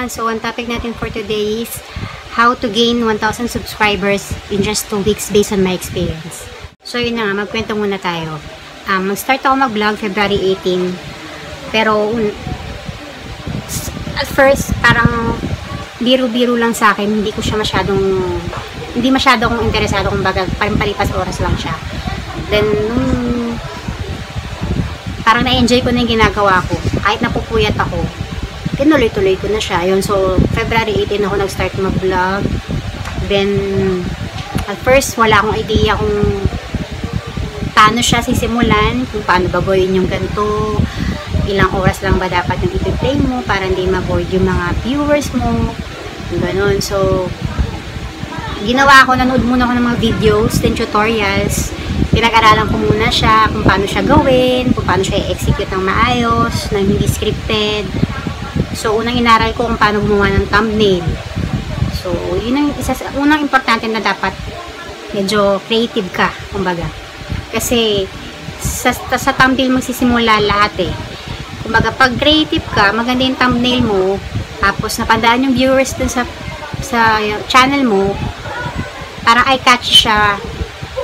everyone! So, ang topic natin for today is how to gain 1,000 subscribers in just 2 weeks based on my experience. So, yun na nga, magkwento muna tayo. Mag-start ako mag-vlog February 18. Pero, at first, parang biro-biro lang sa akin. Hindi masyado akong interesado, kumbaga, palipas oras lang siya. Then, parang na-enjoy ko na yung ginagawa ko. Kahit napupuyat ako, tinuloy-tuloy ko na siya. Yun, so, February 18 ako nag-start mag-vlog. Then, at first, wala akong idea kung paano siya sisimulan, kung paano ba gawin yung ganito, ilang oras lang ba dapat yung i-play mo para hindi ma-board yung mga viewers mo, gano'n. So, ginawa ko, nanood muna ako ng mga videos, then tutorials. Pinag-aralan ko muna siya kung paano siya gawin, kung paano siya i-execute ng maayos, ng hindi scripted. So, unang inaral ko kung paano gumawa ng thumbnail. So, yun ang unang importante na dapat medyo creative ka, kumbaga. Kasi, sa thumbnail magsisimula lahat eh. Kumbaga, pag creative ka, maganda yung thumbnail mo, tapos napandaan yung viewers dun sa channel mo, parang eye-catch siya,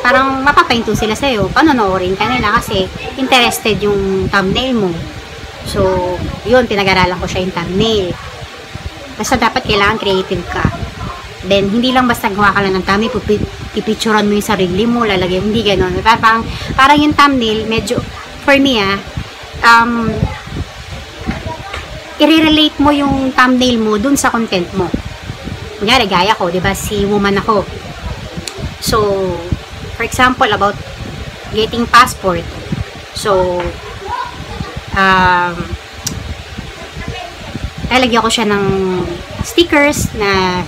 parang mapapahinto sila sa'yo, panonoorin ka nila kasi interested yung thumbnail mo. So, yun, pinag-aralan ko siya yung thumbnail. Basta dapat kailangan creative ka. Then, hindi lang basta gawa ka lang ng thumbnail, pipicturean mo yung sarili mo, lalagay, hindi ganun. Parang yung thumbnail, medyo, for me i-relate mo yung thumbnail mo dun sa content mo. Kunyari, gaya ko, diba, si woman ako. So, for example, about getting passport. So, lalagyan ko siya ng stickers na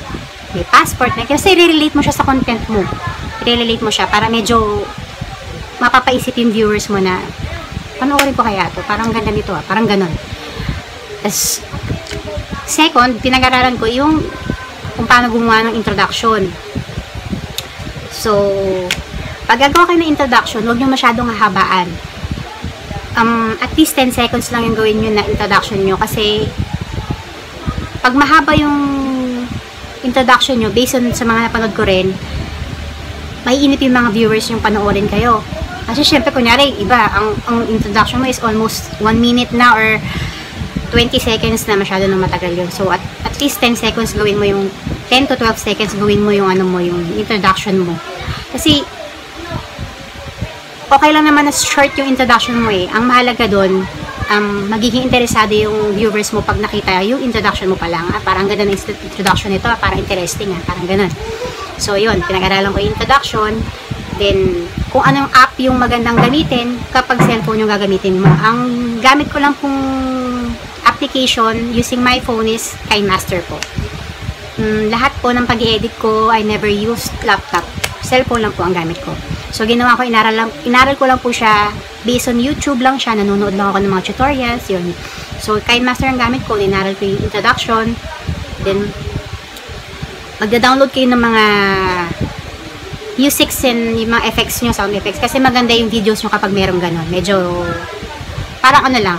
may passport na, kasi i-relate mo siya sa content mo. I-relate mo siya para medyo mapapaisip yung viewers mo na panoorin ko kaya to, parang ganda nito parang ganon. As second, pinag-aralan ko yung kung paano gumawa ng introduction. So, pag gagawa kayo ng introduction, huwag nyo masyadong hahabaan. At least 10 seconds lang yung gawin nyo na introduction nyo, kasi pag mahaba yung introduction nyo, based on sa mga napanood ko rin, maiinip yung mga viewers yung panoorin kayo. Kasi syempre, kunyari, iba, ang introduction mo is almost 1 minute na or 20 seconds na, masyado na matagal yun. So, at least 10 seconds gawin mo yung 10 to 12 seconds gawin mo yung yung introduction mo. Kasi okay lang naman na short yung introduction mo eh. Ang mahalaga doon, magiging interesado yung viewers mo pag nakita yung introduction mo pa lang. Parang ganda ng introduction nito, parang interesting parang ganun. So yun, pinag-aralan ko yung introduction. Then, kung anong app yung magandang gamitin kapag cellphone yung gagamitin mo. Ang gamit ko lang pong application using my phone is KineMaster po. Lahat po ng pag-i-edit ko, I never used laptop. Cellphone lang po ang gamit ko. So, ginawa ko, inaral ko lang po siya, based on YouTube lang siya, nanonood lang ako ng mga tutorials, yun. So, KineMaster ang gamit ko, inaral ko yung introduction, then, magda-download kayo ng mga musics and yung mga effects nyo, sound effects, kasi maganda yung videos nyo kapag merong ganon. Medyo, parang ano lang,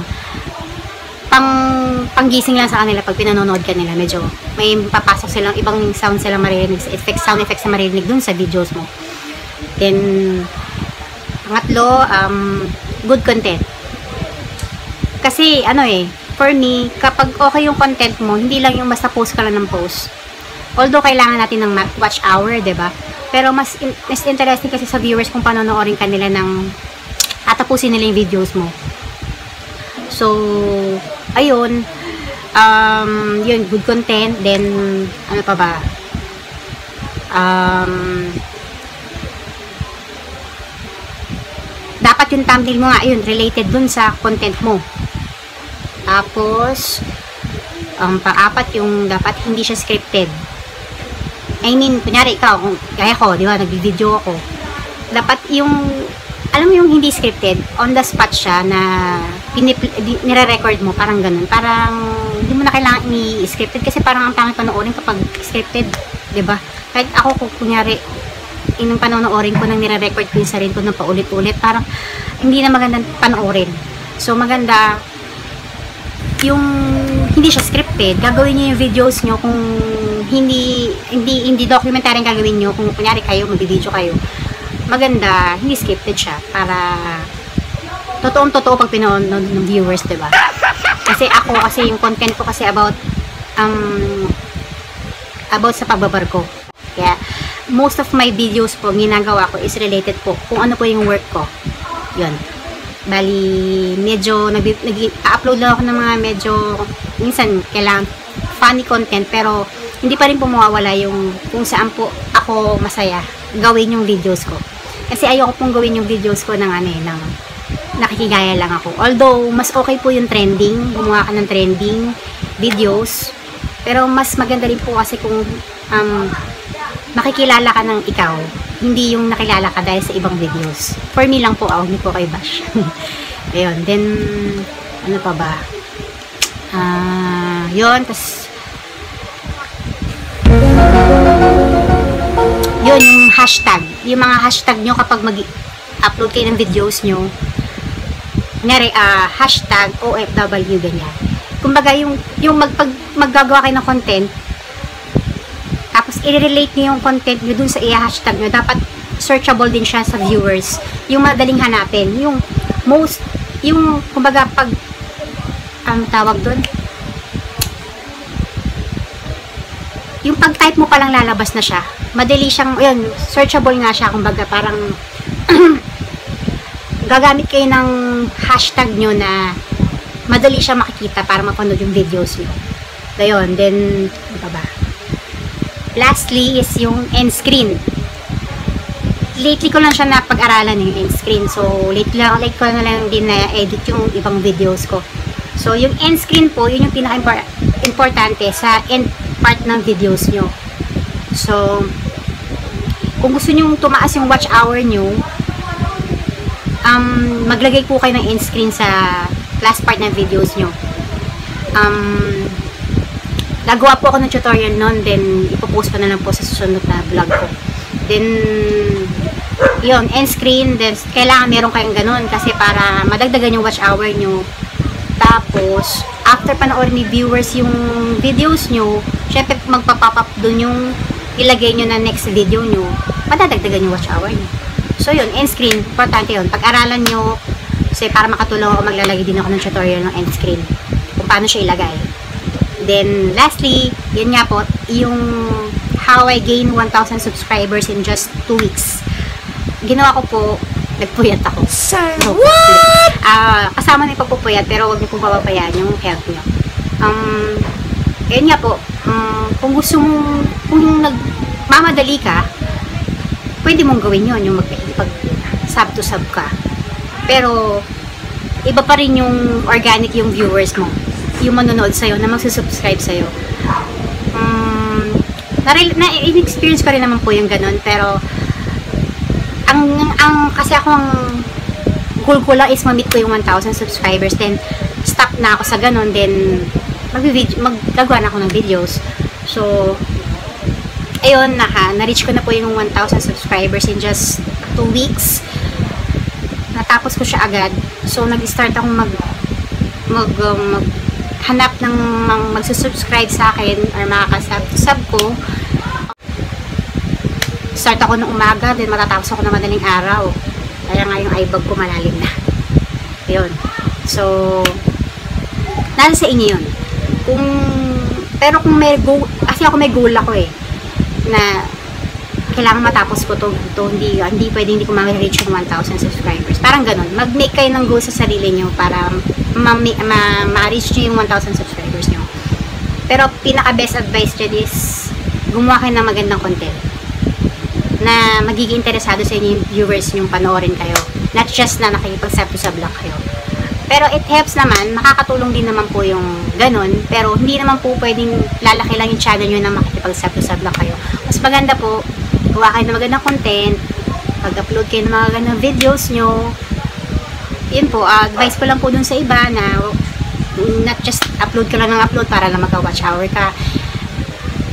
panggising lang sa kanila pag pinanonood ka nila. Medyo, may papasok silang, ibang sound silang maririnig, sound effects na maririnig dun sa videos mo. Then, pangatlo, good content. Kasi, for me, kapag okay yung content mo, hindi lang yung basta post ka lang ng post. Although, kailangan natin ng watch hour, diba? Pero, mas interesting kasi sa viewers kung panonoorin ka nila ng tatapusin nila yung videos mo. So, ayun, yun, good content. Then, ano pa ba? Dapat yung thumbnail mo nga, yun, related dun sa content mo. Tapos, pang-apat yung dapat hindi siya scripted. I mean, kunyari ikaw, kaya ko, di ba, nag-video ako. Dapat yung, alam mo yung hindi scripted, on the spot siya na nire-record mo, parang ganun. Parang, hindi mo na kailangan i-scripted kasi parang ang pangit panoorin kapag scripted, di ba? Kahit ako, kunyari, inong panonoorin ko nang nire-record ko yung sarili ko ng paulit-ulit, parang hindi na magandang panoorin. So, maganda yung hindi siya scripted. Then, yung pangatlo, yung dapat yung thumbnail mo nga, yun, related dun sa content mo. Tapos, pang-apat yung dapat hindi siya scripted. I mean, kunyari ikaw, kaya ko, di ba, nag-video ako. Dapat yung, alam mo yung hindi scripted, on the spot siya na nire-record mo, parang ganun. Parang ang pangit panoorin kapag scripted, di ba? Kahit ako, kunyari, inong panonoorin ko nang nire-record ko yung sarili ko ng paulit-ulit, parang hindi na magandang panoorin. scripted, gagawin niyo yung videos niyo kung hindi documentary ang gagawin niyo, kung kunyari kayo, mag-video kayo, maganda, hindi scripted siya, para totoong-totoo pag pinanood ng viewers, diba? Kasi yung content ko kasi about sa pagbabarko. Kaya, most of my videos po, ginagawa ko is related po kung ano po yung work ko. Yun. Bali, medyo nag-upload lang ako ng mga medyo, minsan, kailangan funny content, pero hindi pa rin po mawawala yung kung saan po ako masaya gawin yung videos ko. Kasi ayoko pong gawin yung videos ko ng nakikigaya lang ako. Although, mas okay po yung trending, gumawa ka ng trending videos, pero mas maganda rin po kasi kung makikilala ka ng ikaw, hindi yung nakilala ka dahil sa ibang videos. For me lang po, hindi po kay Bash. Ayun, then, ano pa ba? Yun, tas, yun, yung hashtag. Yung mga hashtag nyo kapag mag-upload kayo ng videos nyo, kunyari, hashtag OFW, ganyan. Kumbaga, yung maggagawa kayo ng content, tapos i-relate niyo yung content niyo dun sa i-hashtag niyo, dapat searchable din siya sa viewers. Yung madaling hanapin, yung kumbaga pag tawag dun, yung pag-type mo palang lalabas na siya, madali siyang, yun, searchable nga siya, kumbaga parang gagamit kayo ng hashtag nyo na madali siya makikita para mapanood yung videos nyo. Ayun, then ano ba? Lastly is yung end screen. Lately ko lang siya napag-aralan yung end screen. So, lately ko na lang din na-edit yung ibang videos ko. So, yung end screen po, yun yung pinaka-importante sa end part ng videos nyo. So, kung gusto nyo tumaas yung watch hour nyo, maglagay po kayo ng end screen sa last part ng videos nyo. Nagawa po ako ng tutorial nun, then ipopost ko na lang po sa susunod na vlog ko. Then, yun, end screen, then kailangan meron kayong ganun kasi para madagdagan yung watch hour nyo. Tapos, after panoorin ni viewers yung videos nyo, syempre magpa-pop up dun yung ilagay nyo na next video nyo, madadagdagan yung watch hour nyo. So yun, end screen, importante yun. Pag-aralan nyo, kasi para makatulong ako, maglalagay din ako ng tutorial ng end screen kung paano siya ilagay. Then, lastly, yun nga po, yung how I gain 1,000 subscribers in just 2 weeks. Ginawa ko po, nagpuyat ako. Sir, what? Kasama na yung pagpupuyat, pero huwag niyo pong papapayan yung health niyo. Yun nga po, kung gusto mong, kung nagmamadali ka, pwede mong gawin yun, yung mag-sub to sub ka. Pero, iba pa rin yung organic yung viewers mo. Yung manonood sa'yo, na magsusubscribe sa'yo. Na-experience ko rin naman po yung ganun, pero kasi akong goal ko lang is ma-meet ko yung 1,000 subscribers, then stop na ako sa ganun, then maggagawa na ako ng videos. So, ayun, na-reach ko na po yung 1,000 subscribers in just 2 weeks. Natapos ko siya agad. So, nag-start akong hanap ng magsusubscribe sa akin or makakasub ko. Start ako ng umaga, then matatapos ako ng madaling araw. Kaya nga yung eyebag ko malalim na. Yun. So, nasa sa inyo yun. Pero kung may goal, kasi ako may goal ako na kailangan matapos ko to hindi pwedeng hindi ko ma-reach yung 1,000 subscribers. Parang ganun. Mag-make kayo ng goal sa sarili nyo para ma-reach nyo yung 1,000 subscribers nyo. Pero pinaka-best advice dyan is gumawa kayo ng magandang content na magiging interesado sa inyo yung viewers nyo panoorin kayo. Not just na nakikipag-sub to sub lang kayo. Pero it helps naman, makakatulong din naman po yung ganun, pero hindi naman po pwedeng lalaki lang yung channel nyo na makikipag-sub to sub lang kayo. Mas maganda po, gawa kayo ng magandang content, pag-upload kayo ng mga magandang videos nyo. Yun po, advice ko lang po dun sa iba na not just upload ka lang ng upload para lang magka-watch hour ka.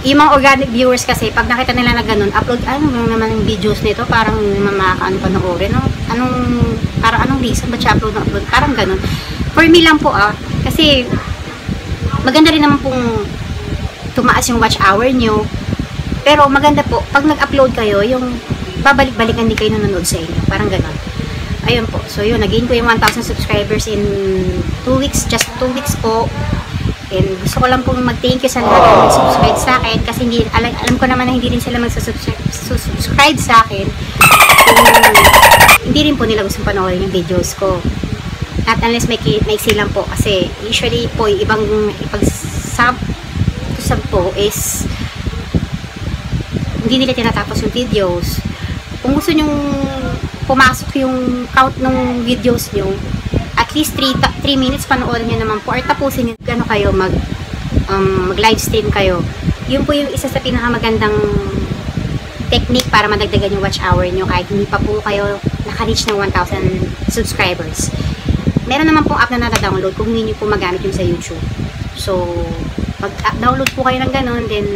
Yung mga organic viewers kasi, pag nakita nila na ganun, upload, naman yung videos nito, parang makakaano panoorin, anong reason ba siya upload na upload, parang ganun. For me lang po kasi maganda rin naman pong tumaas yung watch hour nyo. Pero maganda po, pag nag-upload kayo, yung babalik-balikan din kayo nanonood sa inyo. Parang gano'n. Ayun po. So yun, nag-gain ko yung 1,000 subscribers in 2 weeks. Just 2 weeks po. And gusto ko lang pong mag-thank you sa lahat na nag-subscribe sa akin. Kasi hindi, alam ko naman na hindi rin sila mag-subscribe sa akin. Hindi rin po nila gustong panoorin yung videos ko. Not unless may silang po. Kasi usually po, ipag-sub po is hindi nila tinatapos yung videos. Kung gusto nyong pumasok yung count ng videos nyo, at least 3 minutes panoorin nyo naman po or tapusin nyo gano kayo mag live stream kayo. Yun po yung isa sa pinakamagandang technique para madagdagan yung watch hour nyo kahit hindi pa po kayo naka-reach ng 1,000 subscribers. Meron naman pong app na nata-download kung hindi nyo po magamit yung sa YouTube. So mag-download po kayo ng ganun, then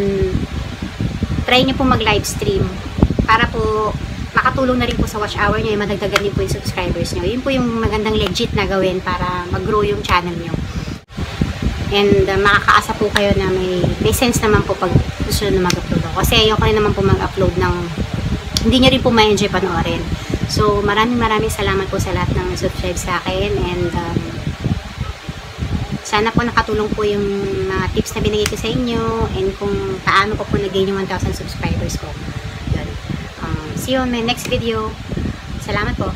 try nyo po mag-live stream para po makatulong na rin po sa watch hour nyo, madagdagan din po yung subscribers nyo. Yun po yung magandang legit na gawin para mag-grow yung channel nyo. And makakaasa po kayo na may sense naman po pag gusto nyo na mag-upload ako. Kasi ayoko rin naman po mag-upload ng hindi nyo rin po ma-enjoy panoorin. So maraming salamat po sa lahat ng subscribe sa akin, and sana po nakatulong po yung mga tips na binigay ko sa inyo and kung paano po nag-gain yung 1,000 subscribers ko. Yun. See you on my next video. Salamat po.